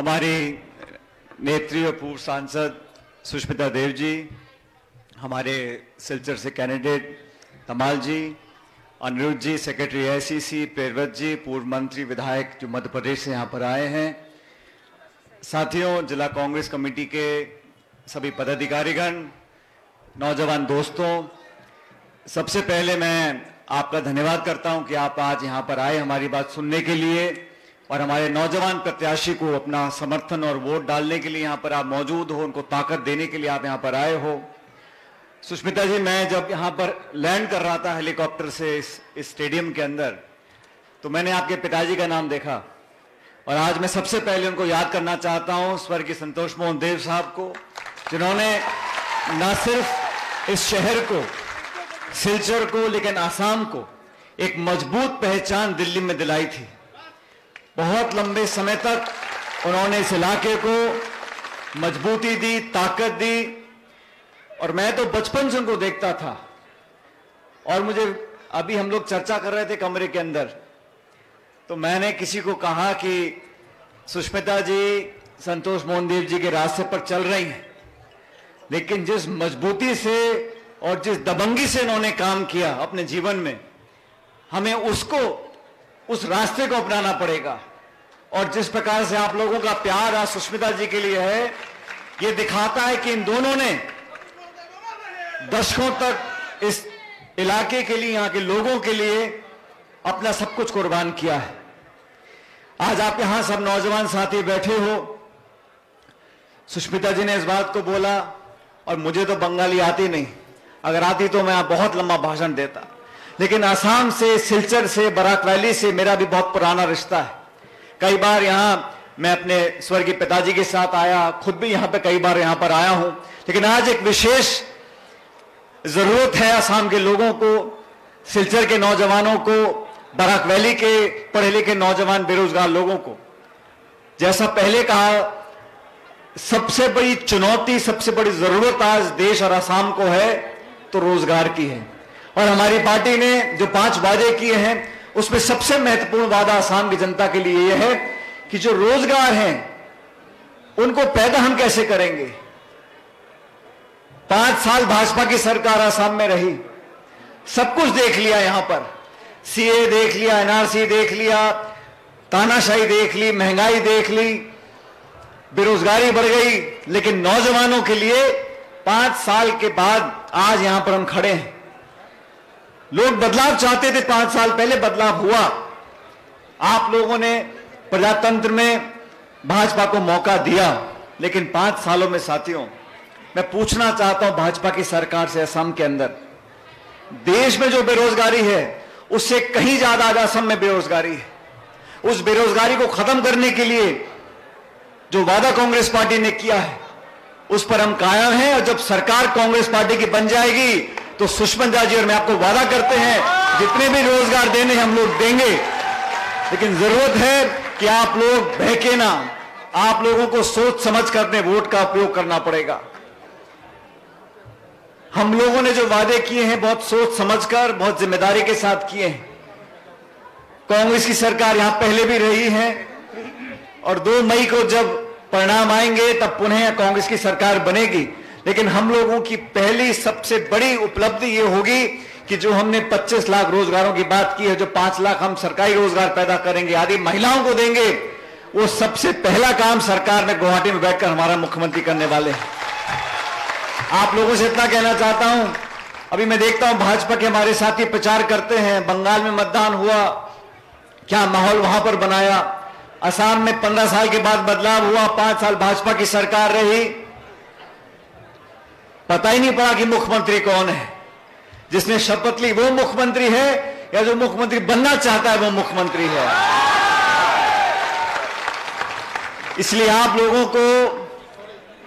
हमारी नेत्री और पूर्व सांसद सुष्मिता देव जी, हमारे सिलचर से कैंडिडेट तमाल जी, अनिरुद्ध जी सेक्रेटरी एआईसीसी, प्रेरवत जी पूर्व मंत्री विधायक जो मध्य प्रदेश से यहाँ पर आए हैं, साथियों, जिला कांग्रेस कमेटी के सभी पदाधिकारीगण, नौजवान दोस्तों, सबसे पहले मैं आपका धन्यवाद करता हूं कि आप आज यहाँ पर आए हमारी बात सुनने के लिए और हमारे नौजवान प्रत्याशी को अपना समर्थन और वोट डालने के लिए यहाँ पर आप मौजूद हो, उनको ताकत देने के लिए आप यहाँ पर आए हो। सुष्मिता जी, मैं जब यहाँ पर लैंड कर रहा था हेलीकॉप्टर से इस स्टेडियम के अंदर, तो मैंने आपके पिताजी का नाम देखा और आज मैं सबसे पहले उनको याद करना चाहता हूँ, स्वर्गीय संतोष मोहन देव साहब को, जिन्होंने न सिर्फ इस शहर को, सिलचर को, लेकिन आसाम को एक मजबूत पहचान दिल्ली में दिलाई थी। बहुत लंबे समय तक उन्होंने इस इलाके को मजबूती दी, ताकत दी और मैं तो बचपन से उनको देखता था। और मुझे अभी हम लोग चर्चा कर रहे थे कमरे के अंदर, तो मैंने किसी को कहा कि सुष्मिता जी संतोष मोहन देव जी के रास्ते पर चल रही हैं, लेकिन जिस मजबूती से और जिस दबंगी से इन्होंने काम किया अपने जीवन में, हमें उस रास्ते को अपनाना पड़ेगा। और जिस प्रकार से आप लोगों का प्यार आज सुष्मिता जी के लिए है, ये दिखाता है कि इन दोनों ने दशकों तक इस इलाके के लिए, यहाँ के लोगों के लिए अपना सब कुछ कुर्बान किया है। आज आप यहां सब नौजवान साथी बैठे हो, सुष्मिता जी ने इस बात को बोला और मुझे तो बंगाली आती नहीं, अगर आती तो मैं बहुत लंबा भाषण देता, लेकिन आसाम से, सिलचर से, बराक वैली से मेरा भी बहुत पुराना रिश्ता है। कई बार यहां मैं अपने स्वर्गीय पिताजी के साथ आया, खुद भी यहां पे कई बार यहां पर आया हूं, लेकिन आज एक विशेष जरूरत है आसाम के लोगों को, सिलचर के नौजवानों को, बराक वैली के पढ़े लिखे नौजवान बेरोजगार लोगों को। जैसा पहले कहा, सबसे बड़ी चुनौती, सबसे बड़ी जरूरत आज देश और आसाम को है तो रोजगार की है। और हमारी पार्टी ने जो 5 वादे किए हैं, उसमें सबसे महत्वपूर्ण वादा आसाम की जनता के लिए यह है कि जो रोजगार हैं उनको पैदा हम कैसे करेंगे। 5 साल भाजपा की सरकार आसाम में रही, सब कुछ देख लिया, यहां पर सीए देख लिया, एनआरसी देख लिया, तानाशाही देख ली, महंगाई देख ली, बेरोजगारी बढ़ गई, लेकिन नौजवानों के लिए 5 साल के बाद आज यहां पर हम खड़े हैं। लोग बदलाव चाहते थे, 5 साल पहले बदलाव हुआ। आप लोगों ने प्रजातंत्र में भाजपा को मौका दिया, लेकिन 5 सालों में साथियों, मैं पूछना चाहता हूं भाजपा की सरकार से, असम के अंदर देश में जो बेरोजगारी है उससे कहीं ज्यादा आज असम में बेरोजगारी है। उस बेरोजगारी को खत्म करने के लिए जो वादा कांग्रेस पार्टी ने किया है उस पर हम कायम हैं, और जब सरकार कांग्रेस पार्टी की बन जाएगी तो सुष्मिता जी और मैं आपको वादा करते हैं जितने भी रोजगार देने हम लोग देंगे। लेकिन जरूरत है कि आप लोग बहके ना, आप लोगों को सोच समझ कर अपने वोट का उपयोग करना पड़ेगा। हम लोगों ने जो वादे किए हैं बहुत सोच समझकर, बहुत जिम्मेदारी के साथ किए हैं। कांग्रेस की सरकार यहां पहले भी रही है और 2 मई को जब परिणाम आएंगे तब पुनः कांग्रेस की सरकार बनेगी। लेकिन हम लोगों की पहली सबसे बड़ी उपलब्धि ये होगी कि जो हमने 25 लाख रोजगारों की बात की है, जो 5 लाख हम सरकारी रोजगार पैदा करेंगे, आदि महिलाओं को देंगे, वो सबसे पहला काम सरकार में गुवाहाटी में बैठकर हमारा मुख्यमंत्री करने वाले हैं। आप लोगों से इतना कहना चाहता हूं, अभी मैं देखता हूं भाजपा के हमारे साथी प्रचार करते हैं, बंगाल में मतदान हुआ, क्या माहौल वहां पर बनाया। असम में 15 साल के बाद बदलाव हुआ, 5 साल भाजपा की सरकार रही, पता ही नहीं पड़ा कि मुख्यमंत्री कौन है। जिसने शपथ ली वो मुख्यमंत्री है या जो मुख्यमंत्री बनना चाहता है वो मुख्यमंत्री है। इसलिए आप लोगों को,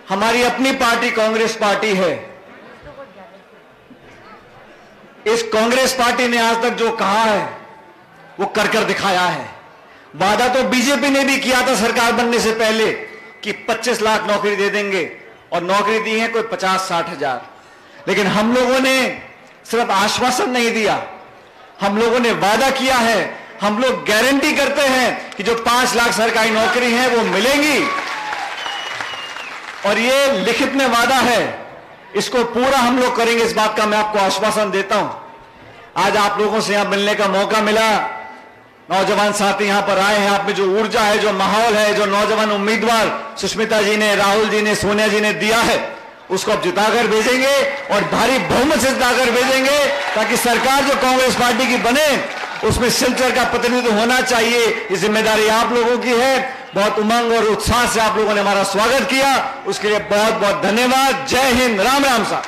हमारी अपनी पार्टी कांग्रेस पार्टी है, इस कांग्रेस पार्टी ने आज तक जो कहा है वो कर कर दिखाया है। वादा तो बीजेपी ने भी किया था सरकार बनने से पहले कि 25 लाख नौकरी दे देंगे, और नौकरी दी है कोई 50-60 हजार। लेकिन हम लोगों ने सिर्फ आश्वासन नहीं दिया, हम लोगों ने वादा किया है, हम लोग गारंटी करते हैं कि जो 5 लाख सरकारी नौकरी है वो मिलेंगी और ये लिखित में वादा है, इसको पूरा हम लोग करेंगे, इस बात का मैं आपको आश्वासन देता हूं। आज आप लोगों से यहां मिलने का मौका मिला, नौजवान साथी यहां पर आए हैं, आप में जो ऊर्जा है, जो माहौल है, जो नौजवान उम्मीदवार सुष्मिता जी ने, राहुल जी ने, सोनिया जी ने दिया है, उसको अब जिताकर भेजेंगे और भारी बहुमत से जिताकर भेजेंगे, ताकि सरकार जो कांग्रेस पार्टी की बने उसमें सिलचर का प्रतिनिधित्व होना चाहिए। ये जिम्मेदारी आप लोगों की है। बहुत उमंग और उत्साह से आप लोगों ने हमारा स्वागत किया, उसके लिए बहुत बहुत धन्यवाद। जय हिंद, राम राम साहब।